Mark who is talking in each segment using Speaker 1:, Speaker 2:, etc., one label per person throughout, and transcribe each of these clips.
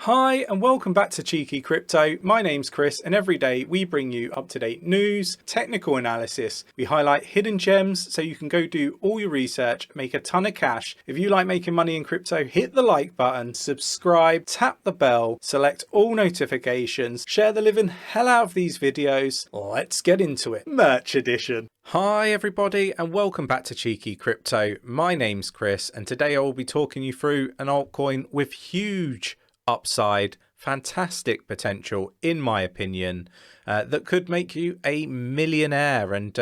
Speaker 1: Hi and welcome back to Cheeky Crypto. My name's Chris and every day we bring you up-to-date news, technical analysis. We highlight hidden gems so you can go do all your research, make a ton of cash. If you like making money in crypto, hit the like button, subscribe, tap the bell, select all notifications, share the living hell out of these videos. Let's get into it. Merch edition. Hi everybody and welcome back to Cheeky Crypto. My name's Chris and today I will be talking you through an altcoin with huge upside, fantastic potential in my opinion, that could make you a millionaire. And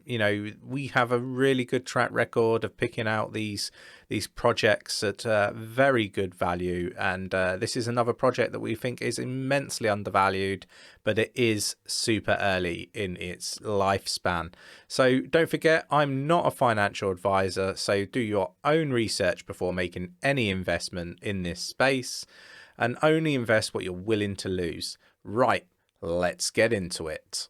Speaker 1: you know, we have a really good track record of picking out these projects at very good value, and this is another project that we think is immensely undervalued, but it is super early in its lifespan. So don't forget, I'm not a financial advisor, so do your own research before making any investment in this space, and only invest what you're willing to lose. Right, let's get into it.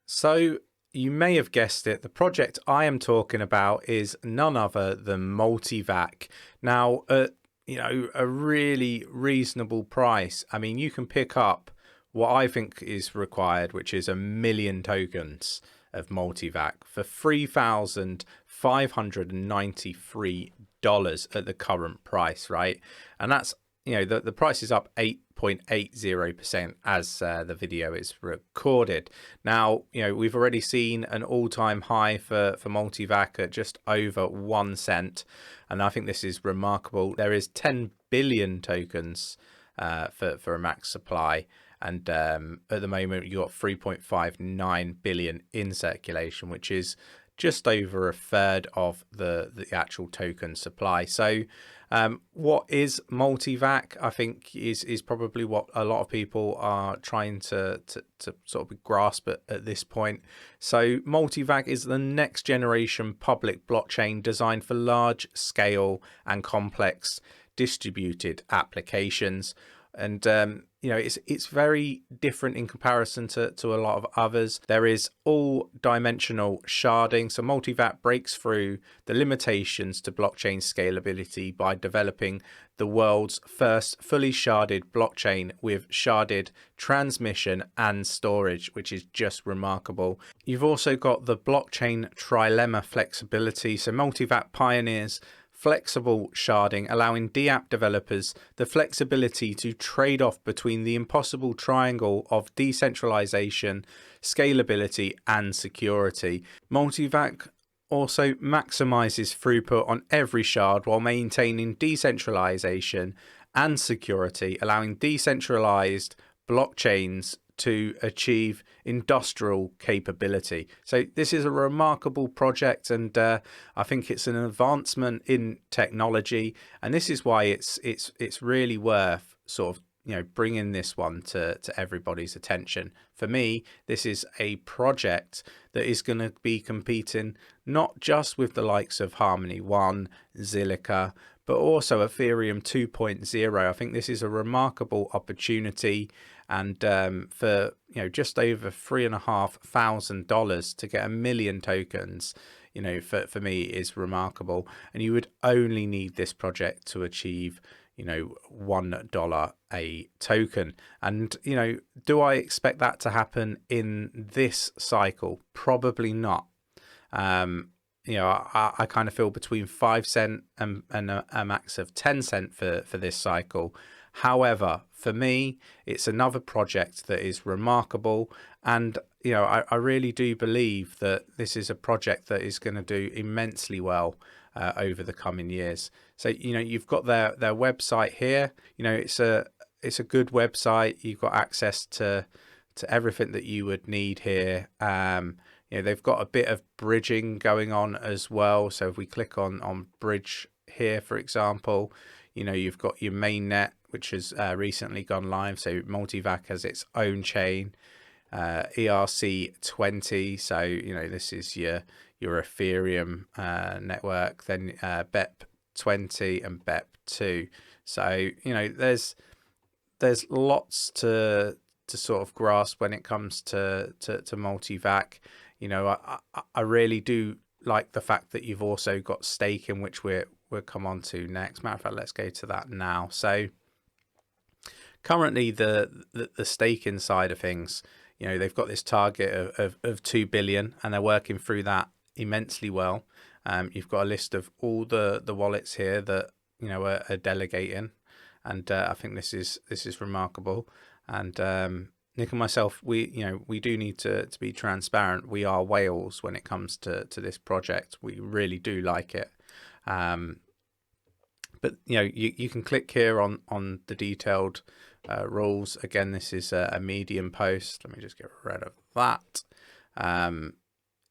Speaker 1: So you may have guessed it, the project I am talking about is none other than 𝗕𝗂𝗪𝗏. Now, at a really reasonable price, I mean, you can pick up what I think is required, which is 1 million tokens of 𝗕𝗓𝗪𝗏 for $3,593 at the current price, right? And that's, the price is up 8.80% as the video is recorded. Now, we've already seen an all-time high for 𝗕𝗓𝗪𝗏 at just over 1 cent, and I think this is remarkable. There is 10 billion tokens for a max supply, and at the moment you got 3.59 billion in circulation, which is just over a third of the actual token supply. So what is 𝗕𝗓𝗪𝗏? I think is probably what a lot of people are trying to sort of grasp at this point. So 𝗕𝗓𝗪𝗏 is the next generation public blockchain designed for large scale and complex distributed applications. And it's very different in comparison to a lot of others. There is all dimensional sharding. So 𝗕𝗓𝗪𝗏 breaks through the limitations to blockchain scalability by developing the world's first fully sharded blockchain with sharded transmission and storage, which is just remarkable. You've also got the blockchain trilemma flexibility. So 𝗕𝗓𝗪𝗏 pioneers flexible sharding, allowing dApp developers the flexibility to trade off between the impossible triangle of decentralization, scalability, and security. 𝗕𝗓𝗪𝗏 also maximizes throughput on every shard while maintaining decentralization and security, allowing decentralized blockchains to achieve industrial capability. So this is a remarkable project, and I think it's an advancement in technology, and this is why it's really worth sort of bringing this one to everybody's attention. For me, this is a project that is going to be competing not just with the likes of Harmony 1, 𝗕𝗓𝗪𝗏, but also Ethereum 2.0. I think this is a remarkable opportunity, and for just over $3,500 to get 1 million tokens, for me is remarkable. And you would only need this project to achieve $1 a token. And do I expect that to happen in this cycle? Probably not. I kind of feel between 5 cent and a max of 10 cent for this cycle. However, for me, it's another project that is remarkable, and I really do believe that this is a project that is going to do immensely well over the coming years. So you've got their website here. It's a good website. You've got access to everything that you would need here. They've got a bit of bridging going on as well. So if we click on bridge here, for example, you've got your mainnet, which has recently gone live. So 𝗕𝗓𝗪𝗏 has its own chain, ERC20. So this is your Ethereum network. Then BEP20 and BEP2. So there's lots to sort of grasp when it comes to 𝗕𝗓𝗪𝗏. I really do like the fact that you've also got staking, which we're we'll come on to next. Matter of fact, let's go to that now. So currently the staking side of things, you know, they've got this target of 2 billion and they're working through that immensely well. You've got a list of all the wallets here that, you know, are delegating, and I think this is remarkable. And Nick and myself, we do need to be transparent. We are whales when it comes to this project. We really do like it. But you know, you can click here on the detailed rules. Again, this is a Medium post. Let me just get rid of that.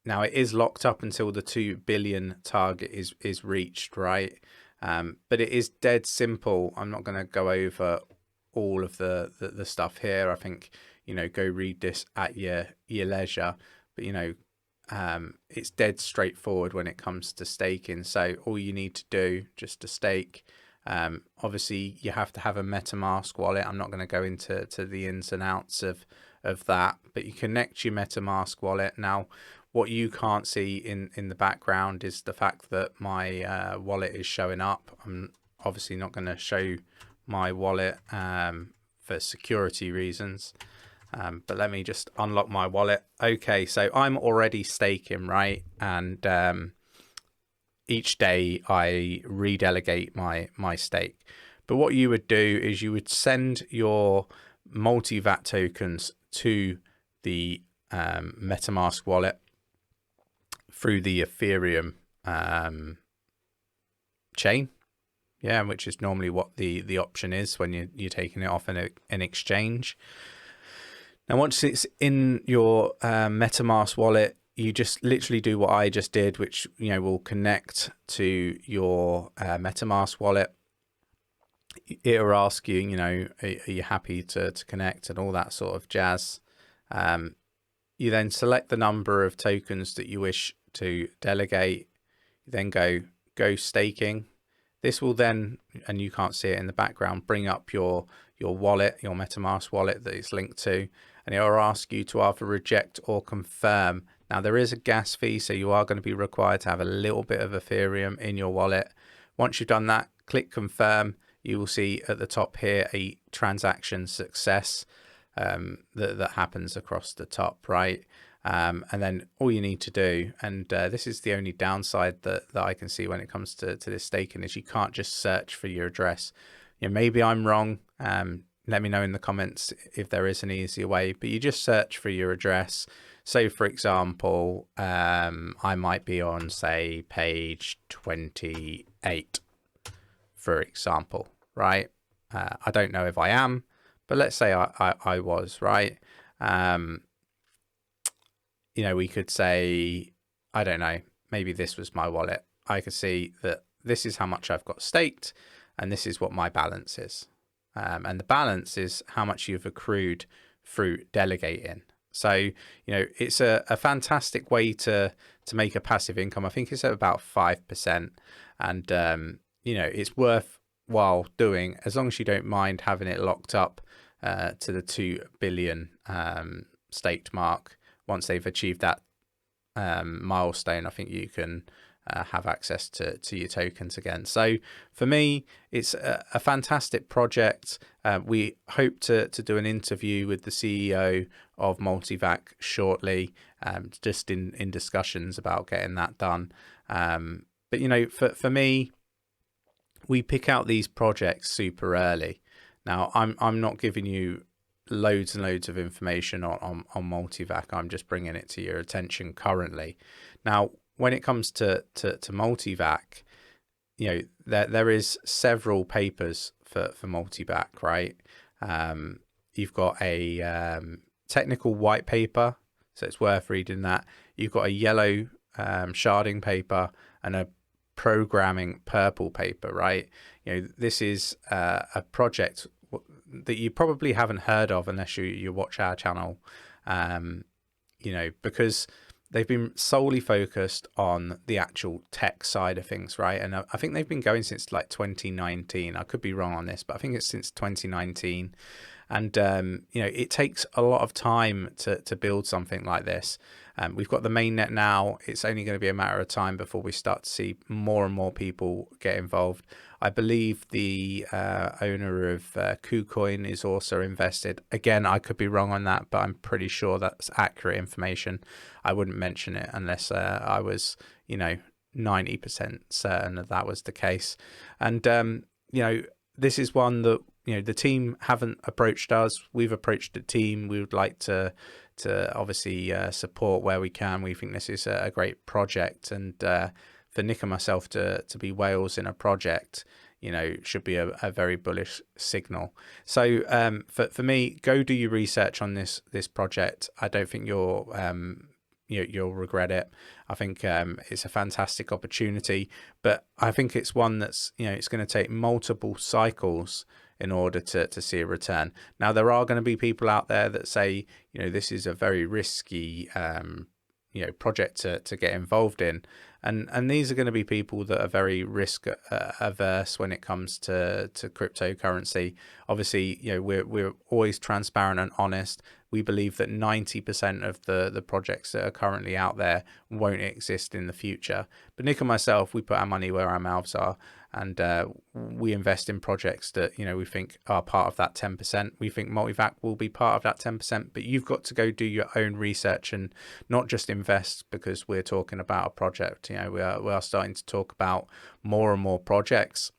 Speaker 1: Now it is locked up until the 2 billion target is reached, right? But it is dead simple. I'm not going to go over all of the stuff here. I think, you know, go read this at your leisure. But you know, it's dead straightforward when it comes to staking. So all you need to do just to stake, obviously you have to have a MetaMask wallet. I'm not going to go into the ins and outs of that, but you connect your MetaMask wallet. Now what you can't see in the background is the fact that my wallet is showing up. I'm obviously not going to show my wallet for security reasons. But let me just unlock my wallet. Okay, so I'm already staking, right? And each day I redelegate my stake. But what you would do is you would send your multi-VAT tokens to the MetaMask wallet through the Ethereum chain. Yeah, which is normally what the option is when you're taking it off an exchange. Now, once it's in your MetaMask wallet, you just literally do what I just did, which, you know, will connect to your MetaMask wallet. It'll ask you, you know, are you happy to connect and all that sort of jazz. You then select the number of tokens that you wish to delegate. You then go staking. This will then, and you can't see it in the background, bring up your wallet, your MetaMask wallet that it's linked to, and it will ask you to either reject or confirm. Now there is a gas fee, so you are going to be required to have a little bit of Ethereum in your wallet. Once you've done that, click confirm. You will see at the top here a transaction success that happens across the top, right? And then all you need to do, and this is the only downside that I can see when it comes to this staking, is you can't just search for your address. You know, maybe I'm wrong. Let me know in the comments if there is an easier way, but you just search for your address. So for example, I might be on, say, page 28, for example, right? I don't know if I am, but let's say I was, right? You know, we could say, I don't know, maybe this was my wallet. I could see that this is how much I've got staked, and this is what my balance is. And the balance is how much you've accrued through delegating. So, you know, it's a fantastic way to make a passive income. I think it's at about 5%. And, you know, it's worthwhile doing as long as you don't mind having it locked up to the 2 billion staked mark. Once they've achieved that milestone, I think you can have access to your tokens again. So for me, it's a fantastic project. We hope to do an interview with the CEO of 𝗕𝗓𝗪𝗏 shortly, just in discussions about getting that done. But you know, for me, we pick out these projects super early. Now I'm not giving you loads and loads of information on 𝗕𝗓𝗪𝗏. I'm just bringing it to your attention currently. Now, when it comes to 𝗕𝗓𝗪𝗏, you know, there is several papers for 𝗕𝗓𝗪𝗏, right? You've got a technical white paper, so it's worth reading that. You've got a yellow sharding paper and a programming purple paper, right? You know, this is a project that you probably haven't heard of unless you watch our channel, you know, because they've been solely focused on the actual tech side of things, right? And I think they've been going since like 2019. I could be wrong on this, but I think it's since 2019. And you know, it takes a lot of time to build something like this. We've got the mainnet now. It's only going to be a matter of time before we start to see more and more people get involved. I believe the owner of KuCoin is also invested. Again, I could be wrong on that, but I'm pretty sure that's accurate information. I wouldn't mention it unless I was, you know, 90% certain that was the case. And you know, this is one that, you know, the team haven't approached us. We've approached the team. We would like to obviously support where we can. We think this is a great project, and for Nick and myself to be whales in a project, you know, should be a very bullish signal. So for me, go do your research on this project. I don't think you'll regret it. I think it's a fantastic opportunity, but I think it's one that's, you know, it's going to take multiple cycles in order to see a return. Now, there are going to be people out there that say, you know, this is a very risky you know, project to get involved in, and these are going to be people that are very risk averse when it comes to cryptocurrency. Obviously, you know, we're always transparent and honest. We believe that 90% of the projects that are currently out there won't exist in the future. But Nick and myself, we put our money where our mouths are, and we invest in projects that, you know, we think are part of that 10%. We think 𝗕𝗖𝗔𝗀𝗃 will be part of that 10%, but you've got to go do your own research and not just invest because we're talking about a project. You know, we are starting to talk about more and more projects,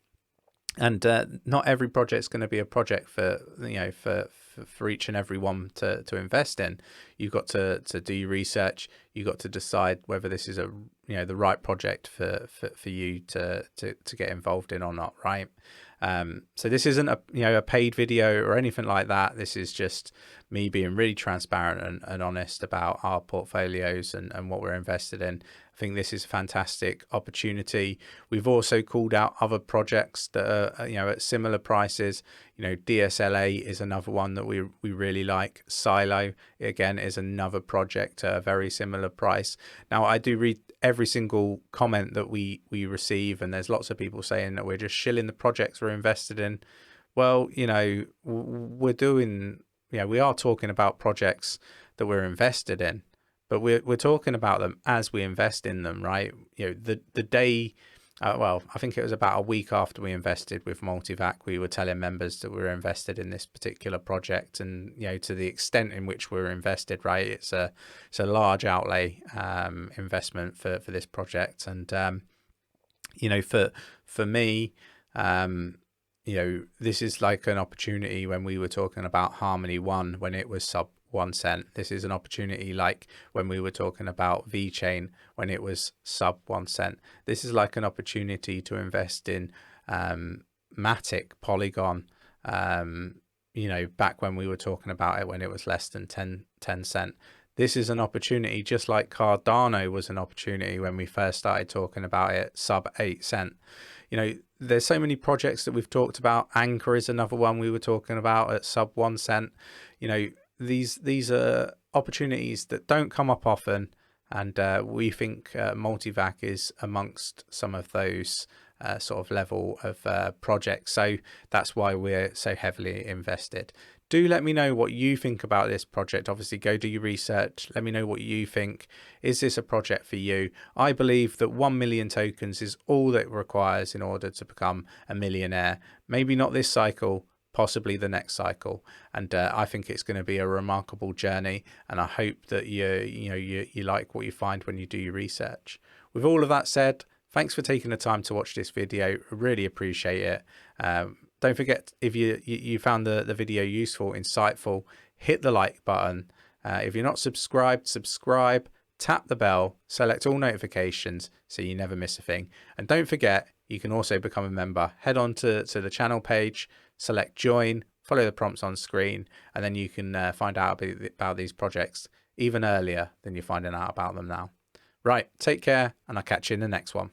Speaker 1: and not every project is going to be a project for, you know, for each and every one to invest in. You've got to do your research. You've got to decide whether this is the right project for you to get involved in or not, right? So this isn't a paid video or anything like that. This is just me being really transparent and honest about our portfolios and what we're invested in. I think this is a fantastic opportunity. We've also called out other projects that are, you know, at similar prices. You know, DSLA is another one that we really like. 𝗖𝗢, again, is another project at a very similar price. Now, I do read every single comment that we receive, and there's lots of people saying that we're just shilling the projects we're invested in. Well, you know, we are talking about projects that we're invested in, but we're talking about them as we invest in them, right? You know, the day, well, I think it was about a week after we invested with 𝗕𝗖𝗃, we were telling members that we were invested in this particular project, and, you know, to the extent in which we're invested, right? It's a large outlay investment for this project, and you know, for me, you know, this is like an opportunity when we were talking about Harmony One when it was sub 1 cent. This is an opportunity like when we were talking about VeChain when it was sub 1 cent. This is like an opportunity to invest in Matic, Polygon, you know, back when we were talking about it when it was less than 10 cent. This is an opportunity just like Cardano was an opportunity when we first started talking about it, sub 8 cent. You know, there's so many projects that we've talked about. Anchor is another one we were talking about at sub 1 cent. You know, these are opportunities that don't come up often, and we think 𝗕𝗖𝗃 is amongst some of those sort of level of projects. So that's why we're so heavily invested. Do let me know what you think about this project. Obviously, go do your research. Let me know what you think. Is this a project for you? I believe that 1 million tokens is all that it requires in order to become a millionaire. Maybe not this cycle, possibly the next cycle. And I think it's going to be a remarkable journey. And I hope that you like what you find when you do your research. With all of that said, thanks for taking the time to watch this video. I really appreciate it. Don't forget, if you found the video useful, insightful, hit the like button. If you're not subscribed, subscribe, tap the bell, select all notifications so you never miss a thing. And don't forget, you can also become a member. Head on to the channel page, select join, follow the prompts on screen, and then you can find out about these projects even earlier than you're finding out about them now. Right, take care, and I'll catch you in the next one.